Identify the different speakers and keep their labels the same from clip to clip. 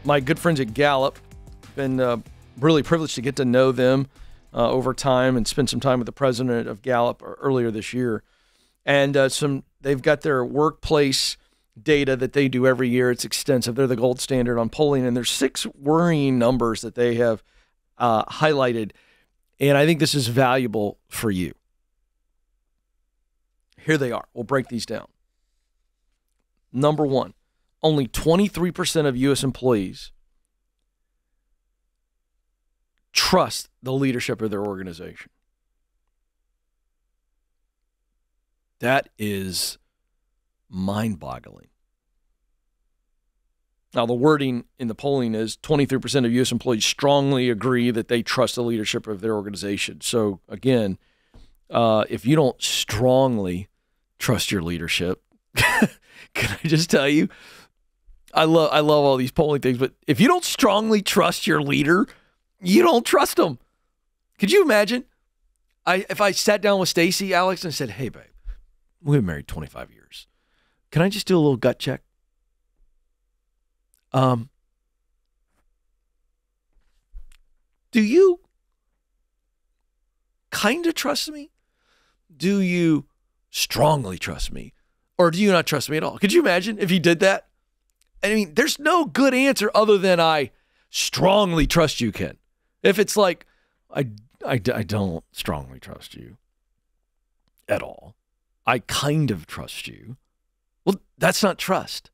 Speaker 1: my good friends at Gallup. Been really privileged to get to know them over time and spend some time with the president of Gallup earlier this year. And they've got their workplace data that they do every year. It's extensive. They're the gold standard on polling. And there's 6 worrying numbers that they have highlighted. And I think this is valuable for you. Here they are. We'll break these down. Number 1, only 23% of U.S. employees trust the leadership of their organization. That is mind-boggling. Now, the wording in the polling is 23% of U.S. employees strongly agree that they trust the leadership of their organization. So, again, if you don't strongly trust your leadership, can I just tell you, I love all these polling things, but if you don't strongly trust your leader, you don't trust them. Could you imagine if I sat down with Stacy, Alex, and said, hey, babe, we've been married 25 years. Can I just do a little gut check? Do you kind of trust me? Do you strongly trust me? Or do you not trust me at all? Could you imagine if he did that? I mean, there's no good answer other than I strongly trust you, Ken. If it's like, I don't strongly trust you at all. I kind of trust you. Well, that's not trust.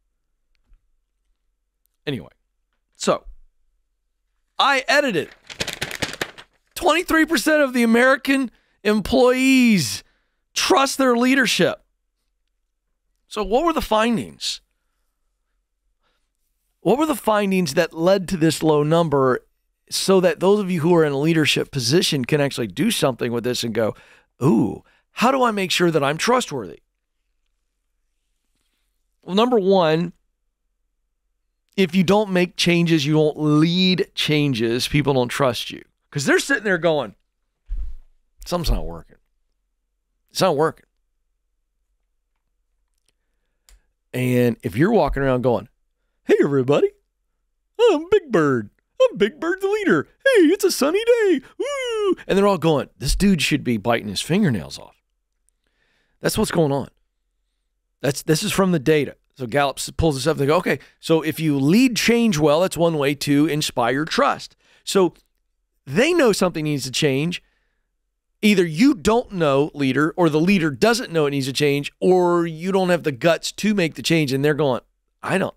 Speaker 1: Anyway, so I edited 23% of the American employees trust their leadership. So what were the findings? What were the findings that led to this low number so that those of you who are in a leadership position can actually do something with this and go, ooh, how do I make sure that I'm trustworthy? Well, number 1, if you don't make changes, you don't lead changes, people don't trust you. Because they're sitting there going, something's not working. It's not working. And if you're walking around going, hey, everybody, I'm Big Bird. I'm Big Bird the leader. Hey, it's a sunny day. Woo! And they're all going, this dude should be biting his fingernails off. That's what's going on. This is from the data. So Gallup pulls this up and they go, okay, so if you lead change well, that's one way to inspire trust. So they know something needs to change. Either you don't know, leader, or the leader doesn't know it needs to change, or you don't have the guts to make the change, and they're going, I don't.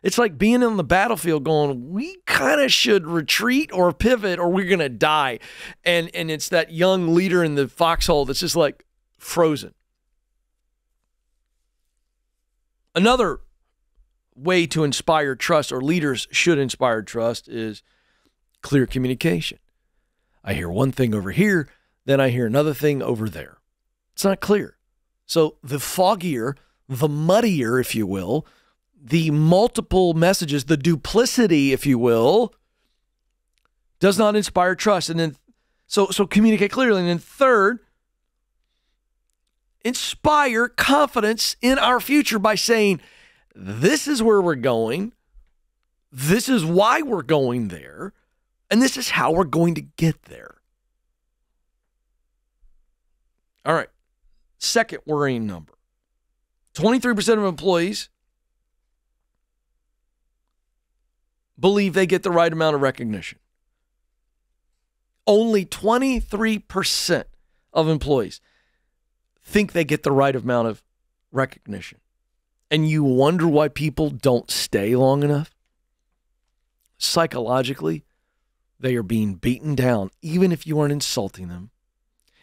Speaker 1: It's like being on the battlefield going, we kind of should retreat or pivot or we're going to die. And it's that young leader in the foxhole that's just like frozen. Another way to inspire trust, or leaders should inspire trust, is clear communication. I hear one thing over here, then I hear another thing over there. It's not clear. So the foggier, the muddier, if you will, the multiple messages, the duplicity, if you will, does not inspire trust. And then, so communicate clearly. And then third, inspire confidence in our future by saying, this is where we're going. This is why we're going there. And this is how we're going to get there. All right. Second worrying number. 23% of employees believe they get the right amount of recognition. Only 23% of employees think they get the right amount of recognition. And you wonder why people don't stay long enough? Psychologically, they are being beaten down, even if you aren't insulting them.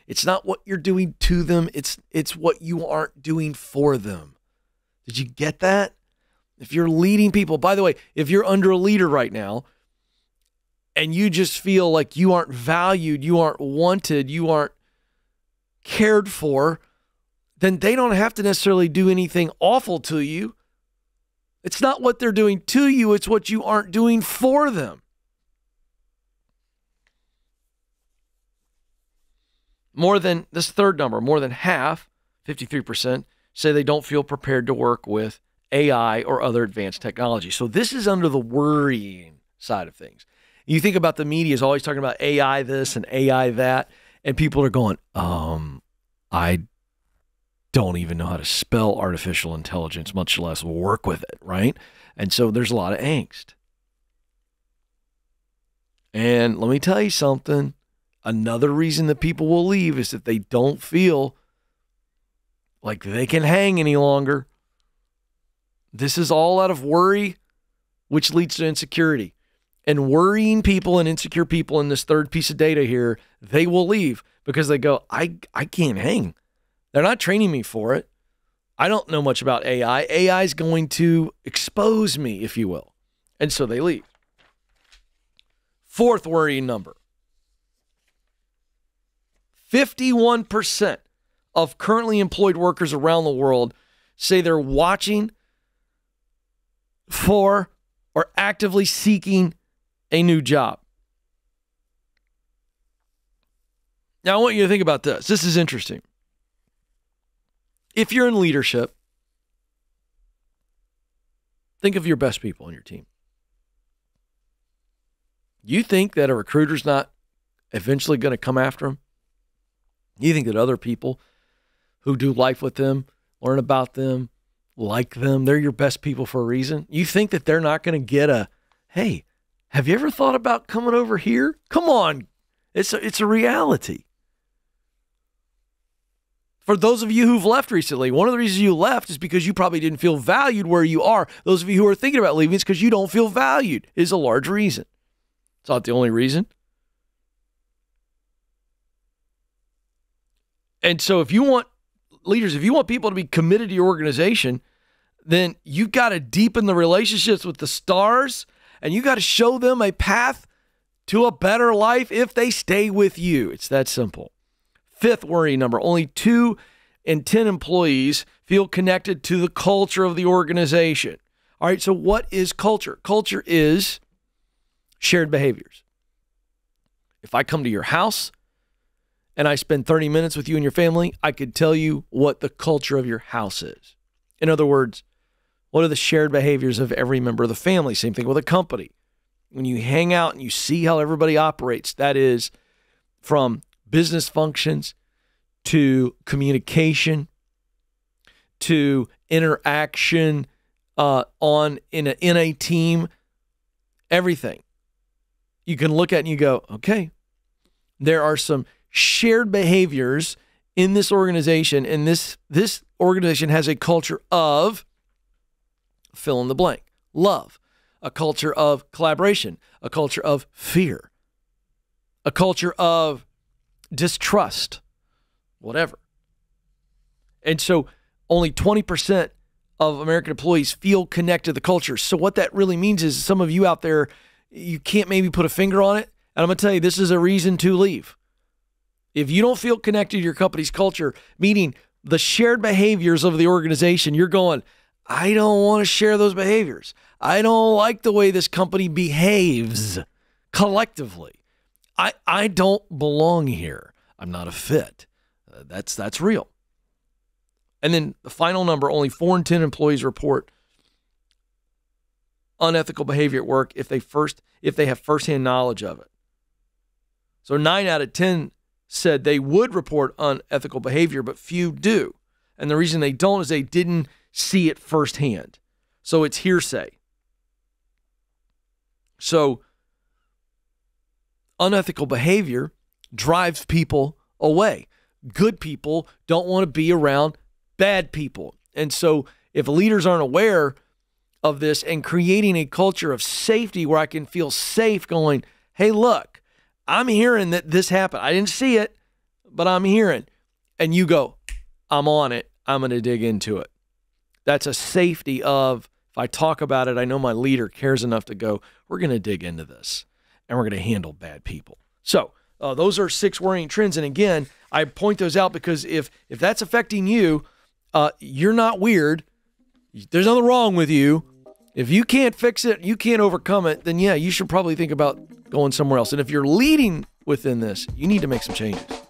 Speaker 1: It's not what you're doing to them. It's what you aren't doing for them. Did you get that? If you're leading people, by the way, if you're under a leader right now and you just feel like you aren't valued, you aren't wanted, you aren't cared for, then they don't have to necessarily do anything awful to you. It's not what they're doing to you. It's what you aren't doing for them. This third number, more than half, 53%, say they don't feel prepared to work with AI or other advanced technology. So this is under the worrying side of things. You think about the media is always talking about AI this and AI that, and people are going, I don't even know how to spell artificial intelligence, much less work with it, right? And so there's a lot of angst. And let me tell you something. Another reason that people will leave is that they don't feel like they can hang any longer. This is all out of worry, which leads to insecurity. And worrying people and insecure people in this third piece of data here, they will leave because they go, I can't hang. They're not training me for it. I don't know much about AI. AI is going to expose me, if you will. And so they leave. Fourth worrying number. 51% of currently employed workers around the world say they're watching for or actively seeking a new job. Now, I want you to think about this. This is interesting. If you're in leadership, think of your best people on your team. You think that a recruiter's not eventually going to come after them? You think that other people who do life with them, learn about them, like them, they're your best people for a reason? You think that they're not going to get a, hey, have you ever thought about coming over here? Come on. It's a reality. For those of you who've left recently, one of the reasons you left is because you probably didn't feel valued where you are. Those of you who are thinking about leaving, it's because you don't feel valued is a large reason. It's not the only reason. And so if you want leaders, if you want people to be committed to your organization, then you've got to deepen the relationships with the stars, and you got to show them a path to a better life if they stay with you. It's that simple. Fifth worry number, only 2 in 10 employees feel connected to the culture of the organization. All right, so what is culture? Culture is shared behaviors. If I come to your house and I spend 30 minutes with you and your family, I could tell you what the culture of your house is. In other words, what are the shared behaviors of every member of the family? Same thing with a company. When you hang out and you see how everybody operates, that is from business functions to communication to interaction in a team, everything. You can look at and you go, okay, there are some shared behaviors in this organization, and this organization has a culture of fill in the blank, love, a culture of collaboration, a culture of fear, a culture of distrust, whatever. And so only 20% of American employees feel connected to the culture. So what that really means is some of you out there, you can't maybe put a finger on it. And I'm going to tell you, this is a reason to leave. If you don't feel connected to your company's culture, meaning the shared behaviors of the organization, you're going, I don't want to share those behaviors. I don't like the way this company behaves collectively. I don't belong here. I'm not a fit. That's real. And then the final number, only 4 in 10 employees report unethical behavior at work if they have firsthand knowledge of it. So 9 out of 10 said they would report unethical behavior, but few do. And the reason they don't is they didn't see it firsthand. So it's hearsay. So unethical behavior drives people away. Good people don't want to be around bad people. And so if leaders aren't aware of this and creating a culture of safety where I can feel safe going, hey, look, I'm hearing that this happened. I didn't see it, but I'm hearing. And you go, I'm on it. I'm going to dig into it. That's a safety of, if I talk about it, I know my leader cares enough to go, we're going to dig into this and we're going to handle bad people. So those are 6 worrying trends. And again, I point those out because if that's affecting you, you're not weird. There's nothing wrong with you. If you can't fix it, you can't overcome it, then yeah, you should probably think about going somewhere else. And if you're leading within this, you need to make some changes.